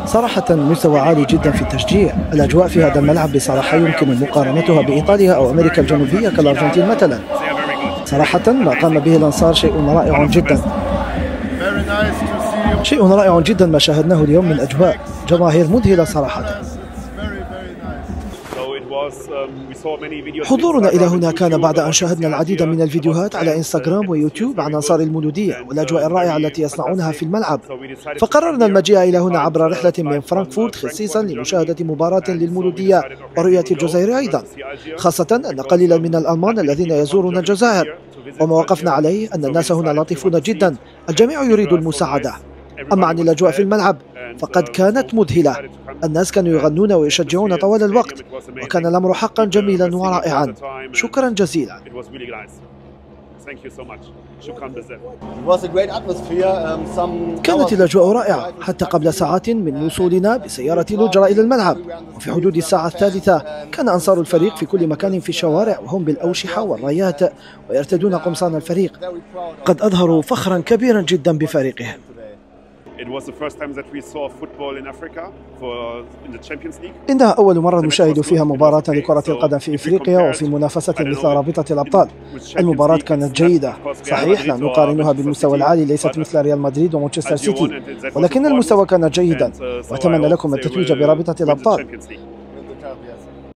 صراحة مستوى عالي جدا في التشجيع. الأجواء في هذا الملعب بصراحة يمكن مقارنتها بإيطاليا أو أمريكا الجنوبية كالأرجنتين مثلا. صراحة ما قام به الأنصار شيء رائع جدا. شيء رائع جدا ما شاهدناه اليوم من أجواء جماهير مذهلة صراحة. حضورنا إلى هنا كان بعد أن شاهدنا العديد من الفيديوهات على إنستغرام ويوتيوب عن أنصار المولودية والأجواء الرائعة التي يصنعونها في الملعب، فقررنا المجيء إلى هنا عبر رحلة من فرانكفورت خصيصا لمشاهدة مباراة للمولودية ورؤية الجزائر أيضا، خاصة أن قليلا من الألمان الذين يزورون الجزائر، وما وقفنا عليه أن الناس هنا لطيفون جدا، الجميع يريد المساعدة. أما عن الأجواء في الملعب فقد كانت مذهلة، الناس كانوا يغنون ويشجعون طوال الوقت، وكان الأمر حقا جميلا ورائعا. شكرا جزيلا. كانت الأجواء رائعة حتى قبل ساعات من وصولنا بسيارة الأجرة إلى الملعب، وفي حدود الساعة 3 كان أنصار الفريق في كل مكان في الشوارع وهم بالأوشحة والرايات ويرتدون قمصان الفريق. قد أظهروا فخرا كبيرا جدا بفريقهم. إنها أول مرة نشاهد فيها مباراة لكرة القدم في إفريقيا وفي منافسة مثل رابطة الأبطال. المباراة كانت جيدة، صحيح لا نقارنها بالمستوى العالي، ليست مثل ريال مدريد ومانشستر سيتي، ولكن المستوى كان جيدا، وأتمنى لكم التتويج برابطة الأبطال.